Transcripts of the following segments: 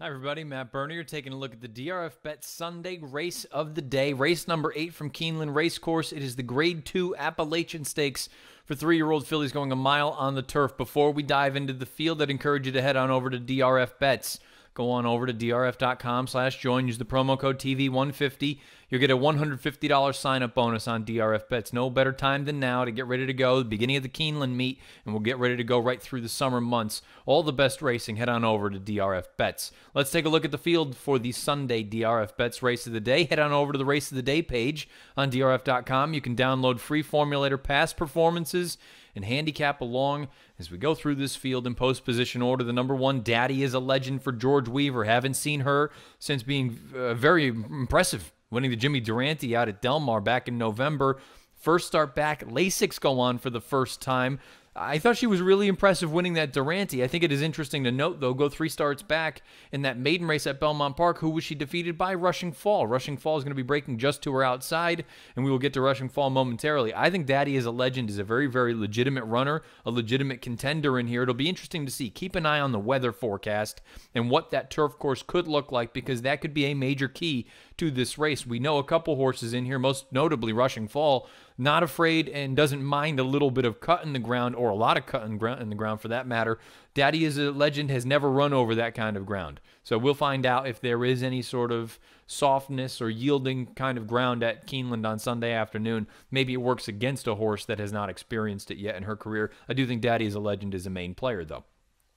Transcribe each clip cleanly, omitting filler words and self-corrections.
Hi everybody, Matt Bernier taking a look at the DRF Bet Sunday race of the day. Race number 8 from Keeneland Racecourse. It is the Grade 2 Appalachian Stakes for 3-year-old fillies going a mile on the turf. Before we dive into the field, I'd encourage you to head on over to DRF Bets. Go on over to drf.com/join. Use the promo code TV150. You'll get a $150 sign-up bonus on DRF Bets. No better time than now to get ready to go. The beginning of the Keeneland meet, and we'll get ready to go right through the summer months. All the best racing, head on over to DRF Bets. Let's take a look at the field for the Sunday DRF Bets race of the day. Head on over to the Race of the Day page on drf.com. You can download free formulator past performances and handicap along as we go through this field in post position order. The number 1, Daddy is a Legend for George Weaver. Haven't seen her since being very impressive, winning the Jimmy Durante out at Del Mar back in November. First start back, Lasix go on for the first time. I thought she was really impressive winning that Durante. I think it is interesting to note, though, go 3 starts back in that maiden race at Belmont Park. Who was she defeated by? Rushing Fall. Rushing Fall is going to be breaking just to her outside, and we will get to Rushing Fall momentarily. I think Daddy is a Legend is a very, very legitimate runner, a legitimate contender in here. It'll be interesting to see. Keep an eye on the weather forecast and what that turf course could look like, because that could be a major key to this race. We know a couple horses in here, most notably Rushing Fall, not afraid and doesn't mind a little bit of cut in the ground, or a lot of cut in the ground for that matter. Daddy is a Legend has never run over that kind of ground. So we'll find out if there is any sort of softness or yielding kind of ground at Keeneland on Sunday afternoon. Maybe it works against a horse that has not experienced it yet in her career. I do think Daddy is a Legend is a main player, though.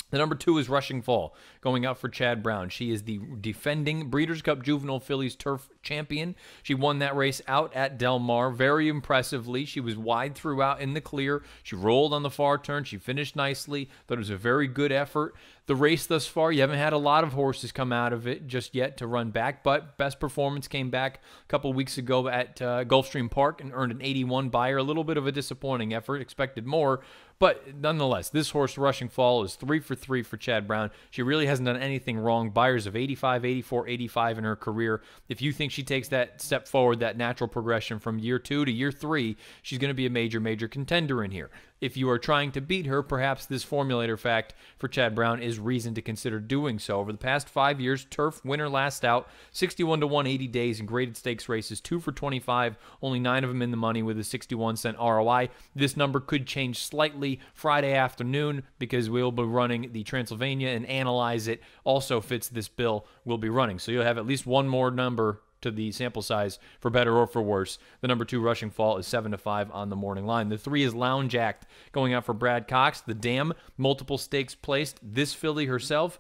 The number 2 is Rushing Fall, going out for Chad Brown. She is the defending Breeders' Cup Juvenile Fillies Turf Champion. She won that race out at Del Mar very impressively. She was wide throughout in the clear. She rolled on the far turn. She finished nicely. Thought it was a very good effort. The race thus far, you haven't had a lot of horses come out of it just yet to run back, but best performance came back a couple weeks ago at Gulfstream Park and earned an 81 buyer. A little bit of a disappointing effort. Expected more. But nonetheless, this horse, Rushing Fall, is 3 for 3 for Chad Brown. She really hasn't done anything wrong. Buyers of 85, 84, 85 in her career. If you think she takes that step forward, that natural progression from year 2 to year 3, she's going to be a major, major contender in here. If you are trying to beat her, perhaps this formulator fact for Chad Brown is reason to consider doing so. Over the past 5 years, turf winner last out, 61 to 180 days in graded stakes races, 2 for 25, only 9 of them in the money with a 61-cent ROI. This number could change slightly Friday afternoon because we'll be running the Transylvania, and Analyze It also fits this bill. We'll be running. So you'll have at least one more number to the sample size, for better or for worse. The number 2, Rushing Fall, is 7 to 5 on the morning line. The 3 is Lounge Act, going out for Brad Cox. The Dam, multiple stakes placed. This filly herself,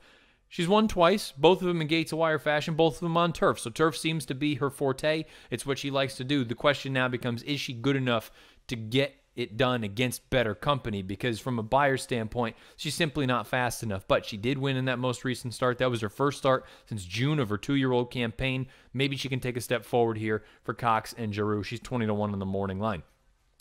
she's won twice, both of them in Gates of Wire fashion, both of them on turf. So turf seems to be her forte. It's what she likes to do. The question now becomes, is she good enough to get it done against better company? Because from a buyer standpoint, she's simply not fast enough. But she did win in that most recent start. That was her first start since June of her 2-year-old campaign. Maybe she can take a step forward here for Cox and Giroux. She's 20 to 1 on the morning line.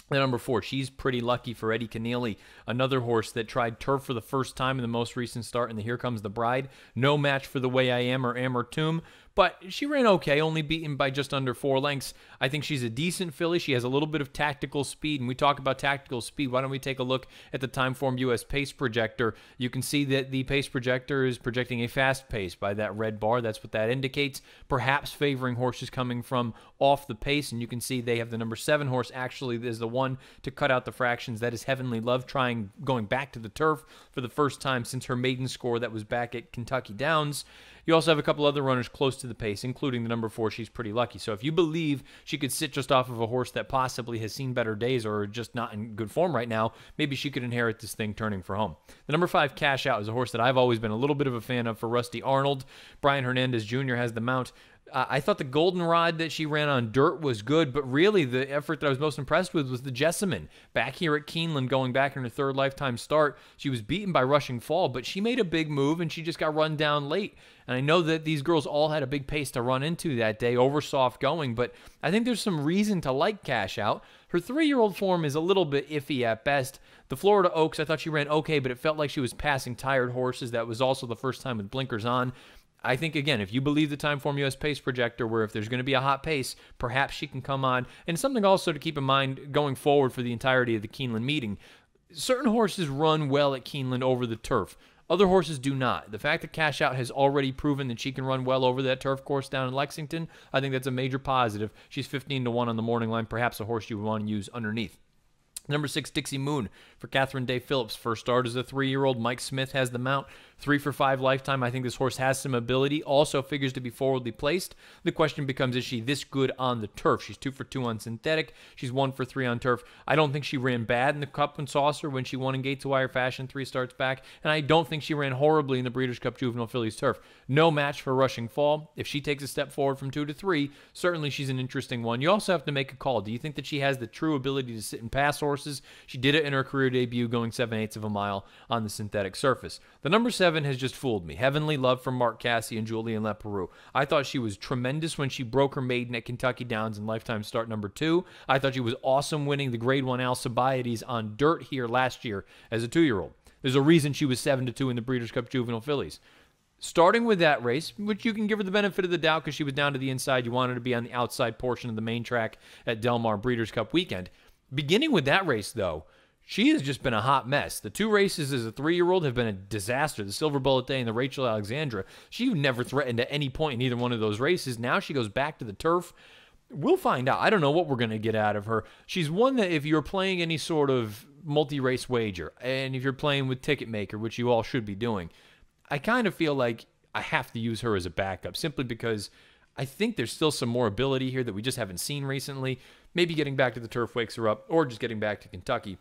The number 4, She's Pretty Lucky for Eddie Keneally, another horse that tried turf for the first time in the most recent start in the Here Comes the Bride. No match for The Way I Am or Amertum, but she ran okay, only beaten by just under 4 lengths. I think she's a decent filly. She has a little bit of tactical speed, and we talk about tactical speed. Why don't we take a look at the Timeform US Pace Projector? You can see that the Pace Projector is projecting a fast pace by that red bar. That's what that indicates, perhaps favoring horses coming from off the pace, and you can see they have the number 7 horse actually is the one to cut out the fractions. That is Heavenly Love, going back to the turf for the first time since her maiden score that was back at Kentucky Downs. You also have a couple other runners close to the pace, including the number 4, She's Pretty Lucky. So if you believe she could sit just off of a horse that possibly has seen better days or just not in good form right now, maybe she could inherit this thing turning for home. The number 5, Cash Out, is a horse that I've always been a little bit of a fan of for Rusty Arnold. Brian Hernandez Jr. has the mount. I thought the Goldenrod that she ran on dirt was good, but really the effort that I was most impressed with was the Jessamine. Back here at Keeneland, going back in her 3rd lifetime start, she was beaten by Rushing Fall, but she made a big move and she just got run down late. And I know that these girls all had a big pace to run into that day, over soft going, but I think there's some reason to like Cash Out. Her 3-year-old form is a little bit iffy at best. The Florida Oaks, I thought she ran okay, but it felt like she was passing tired horses. That was also the first time with blinkers on. I think, again, if you believe the Timeform US Pace Projector, where if there's going to be a hot pace, perhaps she can come on. And something also to keep in mind going forward for the entirety of the Keeneland meeting. Certain horses run well at Keeneland over the turf. Other horses do not. The fact that Cash Out has already proven that she can run well over that turf course down in Lexington, I think that's a major positive. She's 15-1 on the morning line, perhaps a horse you would want to use underneath. Number 6, Dixie Moon for Catherine Day Phillips. First start as a 3-year-old. Mike Smith has the mount. 3 for 5 lifetime. I think this horse has some ability. Also figures to be forwardly placed. The question becomes, is she this good on the turf? She's 2 for 2 on synthetic. She's 1 for 3 on turf. I don't think she ran bad in the Cup and Saucer when she won in Gate to Wire fashion 3 starts back. And I don't think she ran horribly in the Breeders' Cup Juvenile Fillies turf. No match for Rushing Fall. If she takes a step forward from 2 to 3, certainly she's an interesting one. You also have to make a call. Do you think that she has the true ability to sit and pass horses? She did it in her career debut, going 7/8 of a mile on the synthetic surface. The number 7 has just fooled me. Heavenly Love from Mark Cassie and Julian Leperoux. I thought she was tremendous when she broke her maiden at Kentucky Downs in lifetime start number 2. I thought she was awesome winning the Grade 1 Alcibiades on dirt here last year as a 2-year-old. There's a reason she was 7-2 in the Breeders' Cup Juvenile Fillies. Starting with that race, which you can give her the benefit of the doubt because she was down to the inside. You wanted her to be on the outside portion of the main track at Del Mar Breeders' Cup weekend. Beginning with that race, though, she has just been a hot mess. The 2 races as a 3-year-old have been a disaster. The Silver Bullet Day and the Rachel Alexandra. She never threatened at any point in either one of those races. Now she goes back to the turf. We'll find out. I don't know what we're going to get out of her. She's one that if you're playing any sort of multi-race wager, and if you're playing with Ticketmaker, which you all should be doing, I kind of feel like I have to use her as a backup simply because I think there's still some more ability here that we just haven't seen recently. Maybe getting back to the turf wakes her up, or just getting back to Kentucky.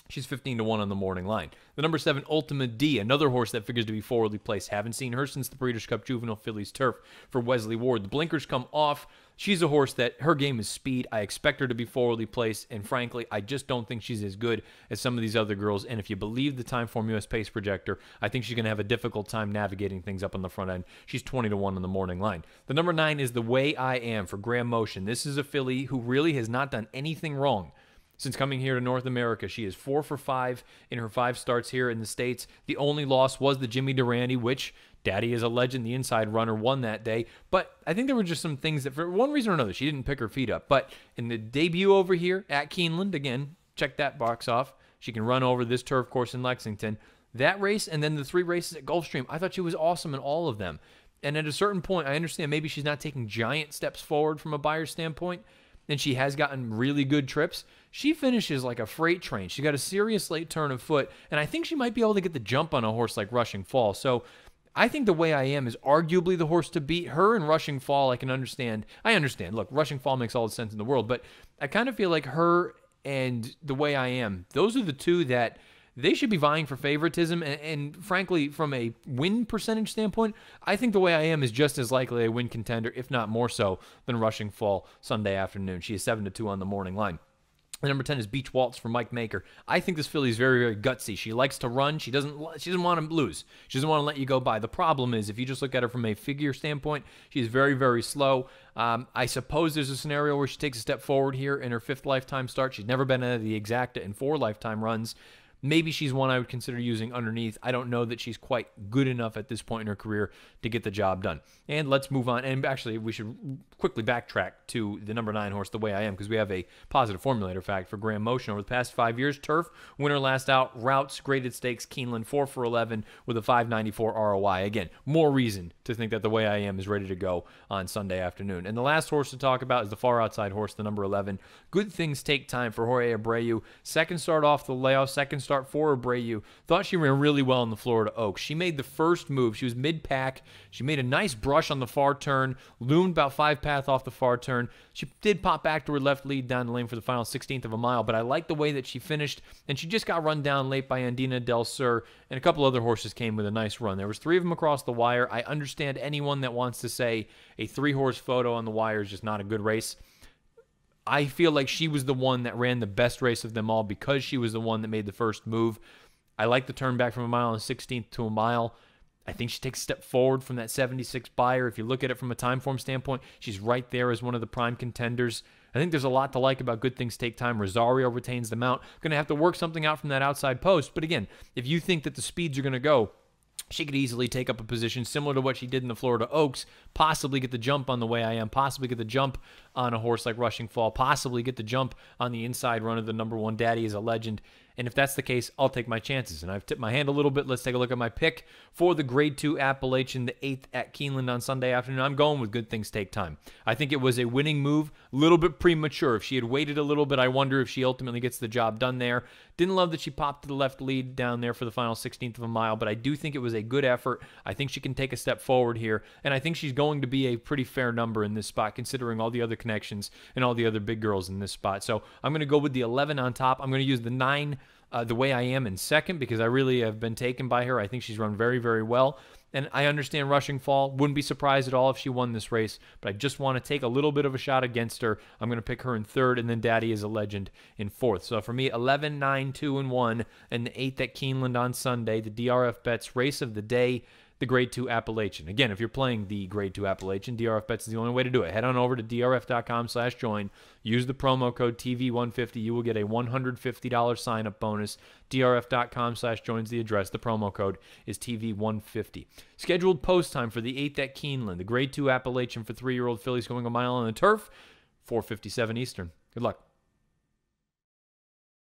She's 15-1 on the morning line. The number 7, Ultima D, another horse that figures to be forwardly placed. Haven't seen her since the Breeders' Cup Juvenile Fillies turf for Wesley Ward. The blinkers come off. She's a horse that her game is speed. I expect her to be forwardly placed, and frankly, I just don't think she's as good as some of these other girls. And if you believe the Timeform US Pace Projector, I think she's going to have a difficult time navigating things up on the front end. She's 20-1 on the morning line. The number 9 is The Way I Am for Graham Motion. This is a filly who really has not done anything wrong since coming here to North America. She is 4 for 5 in her 5 starts here in the States. The only loss was the Jimmy Durante, which Daddy is a legend, the inside runner, won that day. But I think there were just some things that, for one reason or another, she didn't pick her feet up. But in the debut over here at Keeneland, again, check that box off. She can run over this turf course in Lexington. That race and then the 3 races at Gulfstream, I thought she was awesome in all of them. And at a certain point, I understand maybe she's not taking giant steps forward from a buyer's standpoint, and she has gotten really good trips. She finishes like a freight train. She got a serious late turn of foot, and I think she might be able to get the jump on a horse like Rushing Fall. So I think The Way I Am is arguably the horse to beat. Her and Rushing Fall, I can understand. I understand. Look, Rushing Fall makes all the sense in the world, but I kind of feel like her and The Way I Am, those are the 2 that they should be vying for favoritism. And frankly, from a win percentage standpoint, I think The Way I Am is just as likely a win contender, if not more so, than Rushing Fall Sunday afternoon. She is 7-2 on the morning line. The number 10 is Beach Waltz for Mike Maker. I think this filly is very, very gutsy. She likes to run. She doesn't want to lose. She doesn't want to let you go by. The problem is, if you just look at her from a figure standpoint, she's very, very slow. I suppose there's a scenario where she takes a step forward here in her 5th lifetime start. She's never been out of the exacta in 4 lifetime runs. Maybe she's one I would consider using underneath. I don't know that she's quite good enough at this point in her career to get the job done. And let's move on. And actually, we should quickly backtrack to the number 9 horse, The Way I Am, because we have a positive formulator fact for Graham Motion. Over the past 5 years, turf, winner last out, routes, graded stakes, Keeneland, 4 for 11 with a 594 ROI. Again, more reason to think that The Way I Am is ready to go on Sunday afternoon. And the last horse to talk about is the far outside horse, the number 11. Good Things Take Time for Jorge Abreu. Second start off the layoff, second start for Abreu. Thought she ran really well in the Florida Oaks. She made the first move. She was mid-pack. She made a nice brush on the far turn, loomed about 5 path off the far turn. She did pop back to her left lead down the lane for the final 16th of a mile, but I like the way that she finished, and she just got run down late by Andina Del Sur, and a couple other horses came with a nice run. There was 3 of them across the wire. I understand anyone that wants to say a 3-horse photo on the wire is just not a good race. I feel like she was the one that ran the best race of them all because she was the one that made the first move. I like the turn back from a mile and 16th to a mile. I think she takes a step forward from that 76 buyer. If you look at it from a time form standpoint, she's right there as one of the prime contenders. I think there's a lot to like about Good Things Take Time. Rosario retains the mount. Going to have to work something out from that outside post. But again, if you think that the speeds are going to go, she could easily take up a position similar to what she did in the Florida Oaks, possibly get the jump on The Way I Am, possibly get the jump on a horse like Rushing Fall, possibly get the jump on the inside run of the number 1 Daddy is a Legend. And if that's the case, I'll take my chances. And I've tipped my hand a little bit. Let's take a look at my pick for the Grade 2 Appalachian, the 8th at Keeneland on Sunday afternoon. I'm going with Good Things Take Time. I think it was a winning move, a little bit premature. If she had waited a little bit, I wonder if she ultimately gets the job done there. Didn't love that she popped to the left lead down there for the final 16th of a mile, but I do think it was a good effort. I think she can take a step forward here, and I think she's going to be a pretty fair number in this spot, considering all the other connections and all the other big girls in this spot. So I'm going to go with the 11 on top. I'm going to use the 9 the way I am in second because I really have been taken by her. I think she's run very, very well. And I understand rushing fall. Wouldn't be surprised at all if she won this race, but I just want to take a little bit of a shot against her. I'm going to pick her in third, and then Daddy is a Legend in fourth. So for me, 11, 9, 2, and 1, and the 8th at Keeneland on Sunday, the DRF Bets race of the day, the Grade 2 Appalachian. Again, if you're playing the Grade 2 Appalachian, DRF Bets is the only way to do it. Head on over to drf.com/join. Use the promo code TV150. You will get a $150 sign-up bonus. drf.com/join is the address. The promo code is TV150. Scheduled post time for the 8th at Keeneland, the Grade 2 Appalachian for 3-year-old fillies going a mile on the turf, 4:57 Eastern. Good luck.